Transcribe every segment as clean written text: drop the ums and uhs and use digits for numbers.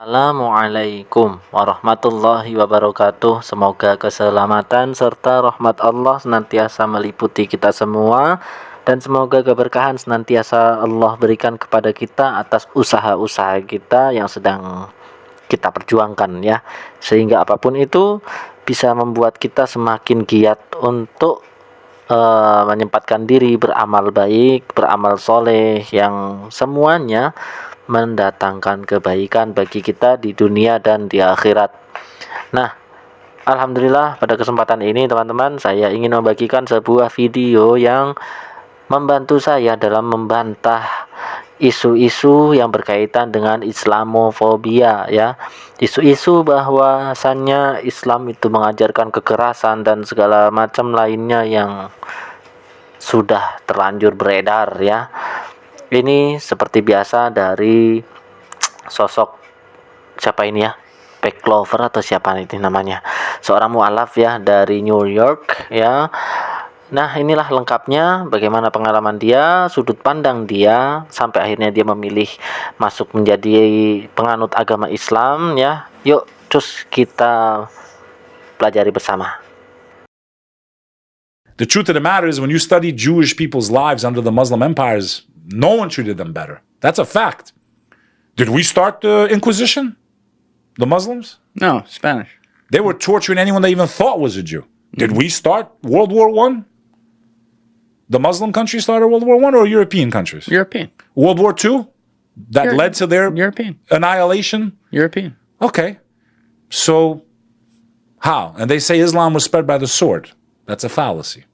Assalamualaikum warahmatullahi wabarakatuh. Semoga keselamatan serta rahmat Allah senantiasa meliputi kita semua, dan semoga keberkahan senantiasa Allah berikan kepada kita atas usaha-usaha kita yang sedang kita perjuangkan, ya, sehingga apapun itu bisa membuat kita semakin giat untuk menyempatkan diri beramal baik, beramal soleh, yang semuanya mendatangkan kebaikan bagi kita di dunia dan di akhirat. Nah, alhamdulillah pada kesempatan ini teman-teman, saya ingin membagikan sebuah video yang membantu saya dalam membantah isu-isu yang berkaitan dengan Islamophobia, ya. Isu-isu bahwasannya Islam itu mengajarkan kekerasan dan segala macam lainnya yang sudah terlanjur beredar, ya. Ini seperti biasa dari sosok siapa ini, ya, Backlover atau siapa itu namanya, seorang mualaf, ya, dari New York, ya. Nah, inilah lengkapnya bagaimana pengalaman dia, sudut pandang dia, sampai akhirnya dia memilih masuk menjadi penganut agama Islam, ya. Yuk, terus kita pelajari bersama. The truth of the matter is, when you study Jewish people's lives under the Muslim empires, no one treated them better. That's a fact. Did we start the Inquisition? The Muslims? No, Spanish. They were torturing anyone they even thought was a Jew. Did we start World War I? The Muslim countries started World War I, or European countries? European. World War II? That led to their European. annihilation? European. Okay. So, how? And they say Islam was spread by the sword. That's a fallacy.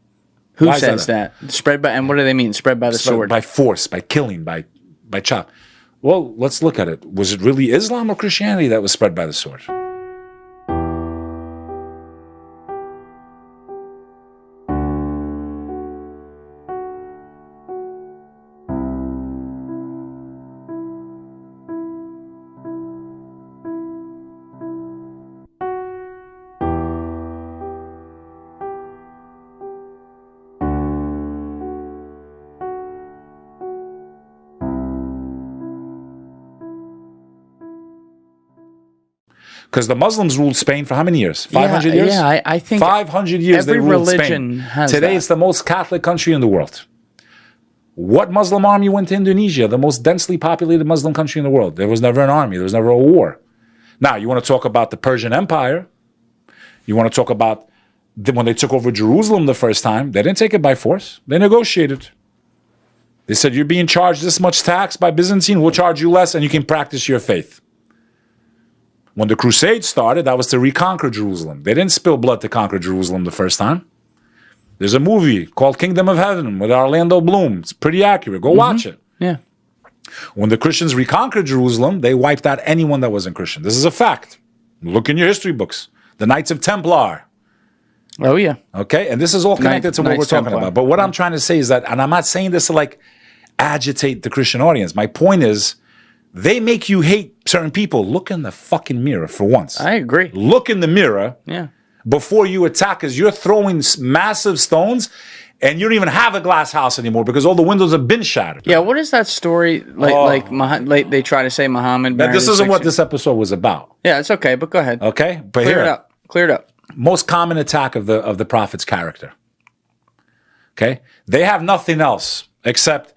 Who Why is says that? Spread by, and what do they mean? Spread by the sword. By force, by killing, by chop. Well, let's look at it. Was it really Islam or Christianity that was spread by the sword? Because the Muslims ruled Spain for how many years? 500 years? Yeah, I think 500 years they every ruled religion Spain. has Today that. it's the most Catholic country in the world. What Muslim army went to Indonesia, the most densely populated Muslim country in the world? There was never an army. There was never a war. Now, you want to talk about the Persian Empire. You want to talk about when they took over Jerusalem the first time. They didn't take it by force. They negotiated. They said, you're being charged this much tax by Byzantine. We'll charge you less and you can practice your faith. When the Crusades started, that was to reconquer Jerusalem. They didn't spill blood to conquer Jerusalem the first time. There's a movie called Kingdom of Heaven with Orlando Bloom. It's pretty accurate. Go watch it. Yeah. When the Christians reconquered Jerusalem, they wiped out anyone that wasn't Christian. This is a fact. Look in your history books. The Knights of Templar. Oh, yeah. Okay? And this is all connected to what Knights we're talking Templar. about. But what I'm trying to say is that, and I'm not saying this to like agitate the Christian audience. My point is, they make you hate certain people. Look in the fucking mirror for once. I agree. Look in the mirror Yeah. before you attack, because you're throwing massive stones and you don't even have a glass house anymore because all the windows have been shattered. Yeah, what is that story? Like they try to say Muhammad. But this isn't what this episode was about. Yeah, it's okay, but go ahead. Okay? But Clear here, it up. Clear it up. most common attack of the prophet's character. Okay? They have nothing else except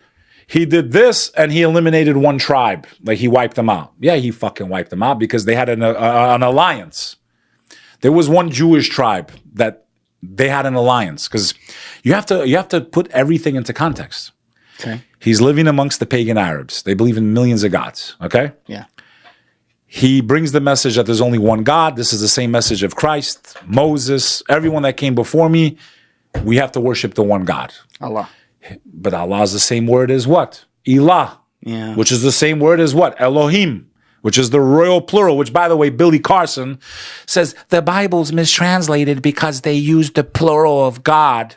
he did this and he eliminated one tribe. Like he wiped them out. Yeah, he fucking wiped them out because they had an alliance. There was one Jewish tribe that they had an alliance, because you have to put everything into context. Okay. He's living amongst the pagan Arabs. They believe in millions of gods. Okay? Yeah. He brings the message that there's only one God. This is the same message of Christ, Moses, everyone that came before me. We have to worship the one God. Allah. But Allah is the same word as what? Ilah. Yeah. Which is the same word as what? Elohim. Which is the royal plural, which, by the way, Billy Carson says the Bible's mistranslated because they used the plural of God.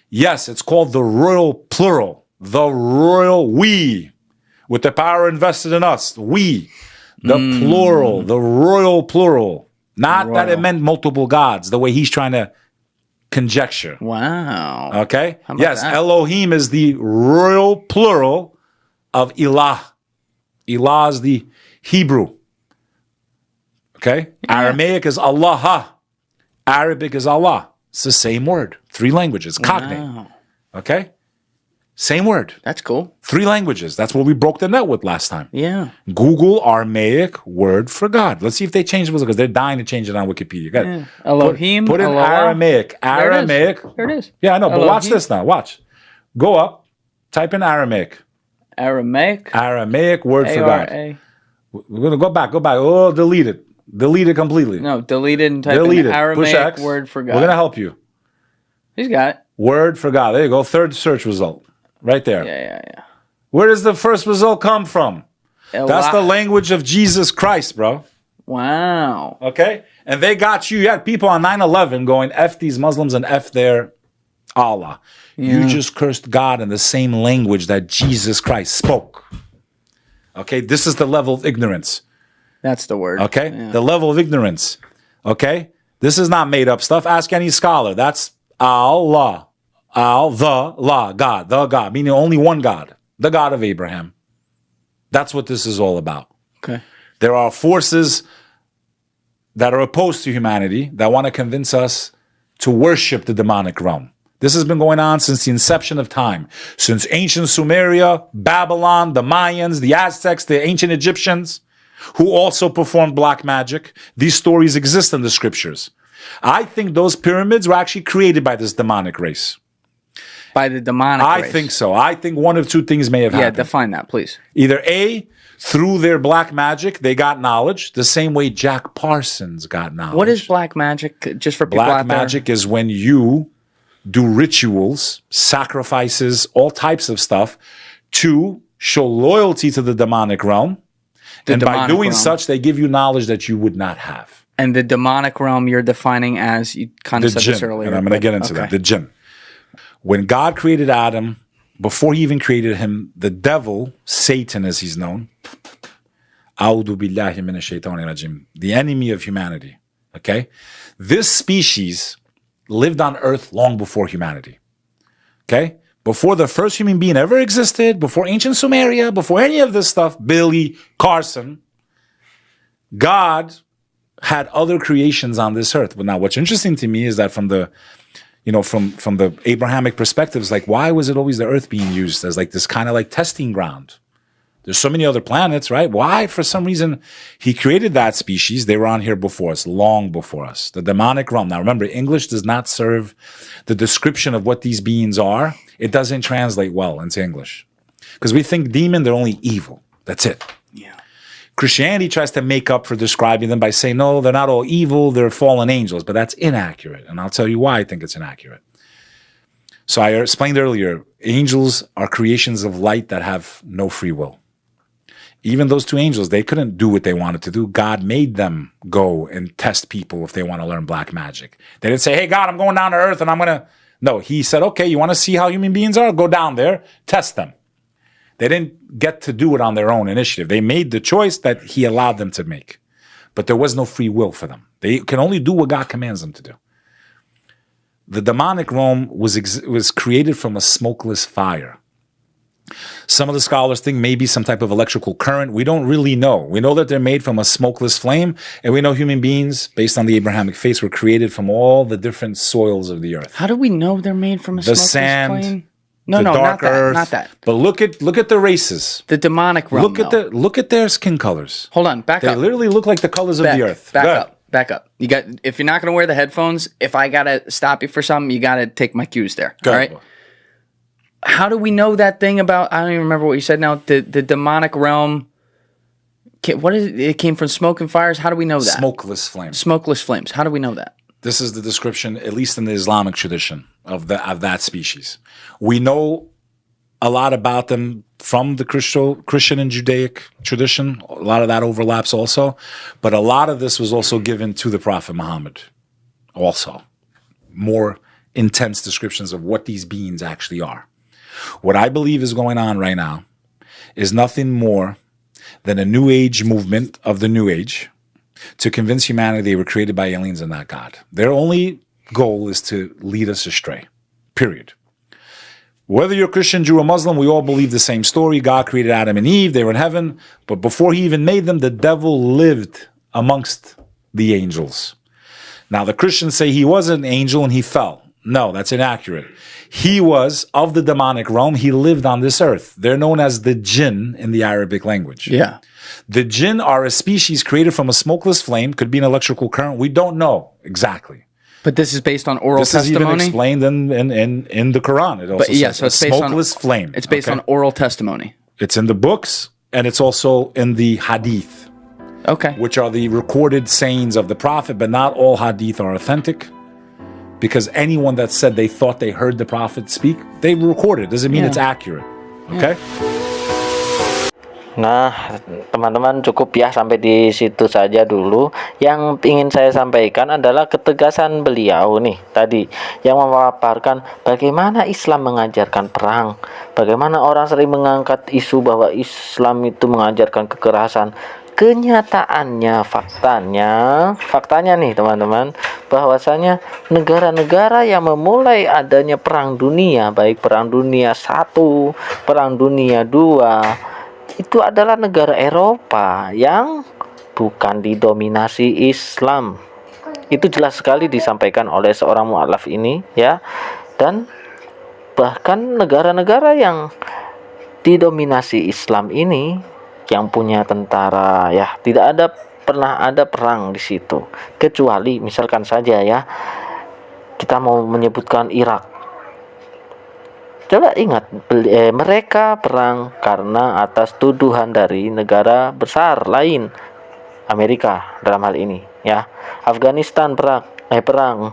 Yes, it's called the royal plural. The royal we, with the power invested in us. We. The plural. The royal plural. Not that it meant multiple gods, the way he's trying to conjecture. Wow. Okay? How about Yes, that? Elohim is the royal plural of Ilah. Ilah is the Hebrew. Okay? Aramaic is Allah. Arabic is Allah. It's the same word. 3 languages. Cognate. Wow. Okay? Same word. That's cool. 3 languages. That's what we broke the net with last time. Yeah. Google Aramaic word for God. Let's see if they change it because they're dying to change it on Wikipedia. Go ahead. Elohim. Put in Allah. Aramaic. Aramaic. There it is. Yeah, I know, but Elohim. watch this now. Watch. Go up. Type in Aramaic. Aramaic. Aramaic word for God. A-R-A. We're going to go back. Oh, delete it. Delete it completely. No, delete it and type Delete in it. Push Aramaic X. word for We're God. going to help you. He's got it. Word for God. There you go. 3rd search result. Right there. Yeah. Where does the first result come from? That's the language of Jesus Christ, bro. Wow. Okay? And they got you. You had people on 9/11 going, F these Muslims and F their Allah. Yeah. You just cursed God in the same language that Jesus Christ spoke. Okay? This is the level of ignorance. That's the word. Okay? Yeah. The level of ignorance. Okay? This is not made up stuff. Ask any scholar. That's Allah. God, the God, meaning only one God, the God of Abraham. That's what this is all about. Okay. There are forces that are opposed to humanity that want to convince us to worship the demonic realm. This has been going on since the inception of time, since ancient Sumeria, Babylon, the Mayans, the Aztecs, the ancient Egyptians, who also performed black magic. These stories exist in the scriptures. I think those pyramids were actually created by this demonic race. By the demonic I race. think so. I think one of 2 things may have Yeah, happened. define that, please. Either A, through their black magic, they got knowledge, the same way Jack Parsons got knowledge. What is black magic? Just for people black out there? magic? Is when you do rituals, sacrifices, all types of stuff to show loyalty to the demonic realm. And by demonic doing realm. such, they give you knowledge that you would not have. And the demonic realm you're defining as, you kind The of said this jinn. earlier. And I'm going to get into Okay. that. The jinn. When God created Adam, before he even created him, the devil, Satan as he's known, A'udhu billahi minash shaitani rajim, the enemy of humanity, okay? This species lived on earth long before humanity, okay? Before the first human being ever existed, before ancient Sumeria, before any of this stuff, Billy, Carson, God had other creations on this earth. But now what's interesting to me is that from the from the Abrahamic perspectives, like, why was it always the earth being used as like this kind of like testing ground? There's so many other planets, right? Why, for some reason, he created that species. They were on here before us, long before us. The demonic realm. Now, remember, English does not serve the description of what these beings are. It doesn't translate well into English. Because we think demon, they're only evil. That's it. Yeah. Christianity tries to make up for describing them by saying, no, they're not all evil, they're fallen angels. But that's inaccurate. And I'll tell you why I think it's inaccurate. So I explained earlier, angels are creations of light that have no free will. Even those 2 angels, they couldn't do what they wanted to do. God made them go and test people if they want to learn black magic. They didn't say, hey, God, I'm going down to earth and I'm going to... No, he said, okay, you want to see how human beings are? Go down there, test them. They didn't get to do it on their own initiative. They made the choice that he allowed them to make. But there was no free will for them. They can only do what God commands them to do. The demonic realm was created from a smokeless fire. Some of the scholars think maybe some type of electrical current. We don't really know. We know that they're made from a smokeless flame, and we know human beings, based on the Abrahamic faith, were created from all the different soils of the earth. How do we know they're made from a The smokeless sand, flame? No, the not dark that. earth. Not that. But look at the races. The demonic realm. Look at their skin colors. Hold on, back They up. literally look like the colors of the earth. Back Go ahead. up. Back up. You got. If you're not going to wear the headphones, if I gotta stop you for something, you gotta take my cues there. Go all ahead. right. How do we know that thing about? I don't even remember what you said now. The demonic realm. What is it? It came from smoke and fires. How do we know that? Smokeless flames. Smokeless flames. How do we know that? This is the description, at least in the Islamic tradition, of that species. We know a lot about them from the Christian and Judaic tradition. A lot of that overlaps also. But a lot of this was also given to the Prophet Muhammad also. More intense descriptions of what these beings actually are. What I believe is going on right now is nothing more than a New Age movement of the New Age to convince humanity they were created by aliens and not God. Their only goal is to lead us astray, period. Whether you're Christian, Jew, or Muslim, we all believe the same story. God created Adam and Eve. They were in heaven. But before he even made them, the devil lived amongst the angels. Now, the Christians say he was an angel and he fell. No, that's inaccurate. He was of the demonic realm. He lived on this earth. They're known as the jinn in the Arabic language. Yeah. The jinn are a species created from a smokeless flame, could be an electrical current. We don't know exactly. But this is based on oral This testimony? is even explained in the Quran. It also says so it's based smokeless flame. It's based on oral testimony. It's in the books, and it's also in the hadith, Okay. which are the recorded sayings of the Prophet, but not all hadith are authentic. Because anyone that said they thought they heard the Prophet speak, they recorded. Doesn't mean it's accurate. Okay? Nah, teman-teman cukup ya sampai di situ saja dulu. Yang ingin saya sampaikan adalah ketegasan beliau nih tadi yang memaparkan bagaimana Islam mengajarkan perang, bagaimana orang sering mengangkat isu bahwa Islam itu mengajarkan kekerasan. Kenyataannya, faktanya nih teman-teman, bahwasanya negara-negara yang memulai adanya perang dunia, baik perang dunia 1, perang dunia 2, itu adalah negara Eropa yang bukan didominasi Islam. Itu jelas sekali disampaikan oleh seorang mualaf ini ya. Dan bahkan negara-negara yang didominasi Islam ini yang punya tentara ya, tidak pernah ada perang di situ. Kecuali misalkan saja ya, kita mau menyebutkan Irak. Coba ingat, mereka perang karena atas tuduhan dari negara besar lain, Amerika dalam hal ini, ya. Afghanistan perang.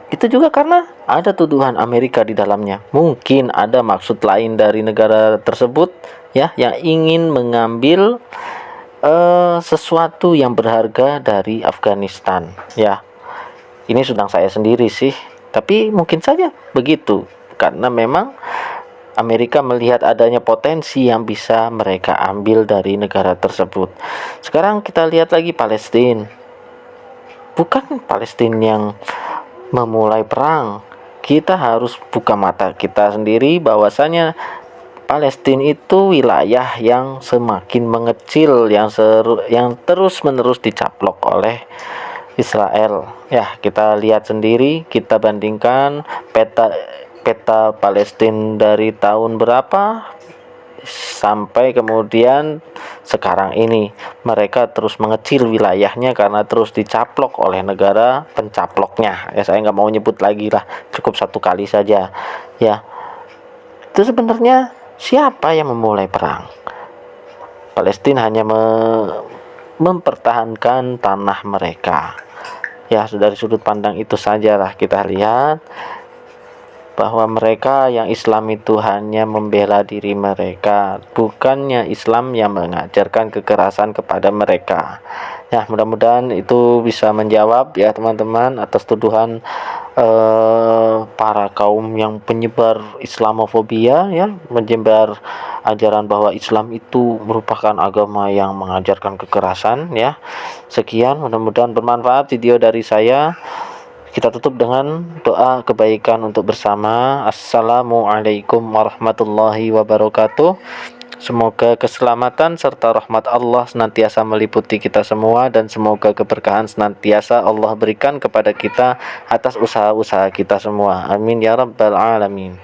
Itu juga karena ada tuduhan Amerika di dalamnya. Mungkin ada maksud lain dari negara tersebut, ya, yang ingin mengambil sesuatu yang berharga dari Afghanistan, ya. Ini sudang saya sendiri sih, tapi mungkin saja begitu. Karena memang Amerika melihat adanya potensi yang bisa mereka ambil dari negara tersebut. Sekarang kita lihat lagi Palestina. Bukan Palestina yang memulai perang. Kita harus buka mata kita sendiri bahwasanya Palestina itu wilayah yang semakin mengecil, yang terus-menerus dicaplok oleh Israel. Ya, kita lihat sendiri, kita bandingkan peta Palestina dari tahun berapa sampai kemudian sekarang ini. Mereka terus mengecil wilayahnya karena terus dicaplok oleh negara pencaploknya. Ya, saya nggak mau nyebut lagi lah, cukup satu kali saja. Ya, itu sebenarnya siapa yang memulai perang? Palestina hanya mempertahankan tanah mereka. Ya, dari sudut pandang itu sajalah kita lihat bahwa mereka yang Islam itu hanya membela diri mereka, bukannya Islam yang mengajarkan kekerasan kepada mereka. Ya, mudah-mudahan itu bisa menjawab ya teman-teman atas tuduhan para kaum yang penyebar Islamophobia, ya, menyebar ajaran bahwa Islam itu merupakan agama yang mengajarkan kekerasan, ya. Sekian, mudah-mudahan bermanfaat video dari saya. Kita tutup dengan doa kebaikan untuk bersama. Assalamualaikum warahmatullahi wabarakatuh. Semoga keselamatan serta rahmat Allah senantiasa meliputi kita semua, dan semoga keberkahan senantiasa Allah berikan kepada kita atas usaha-usaha kita semua. Amin ya rabbal alamin.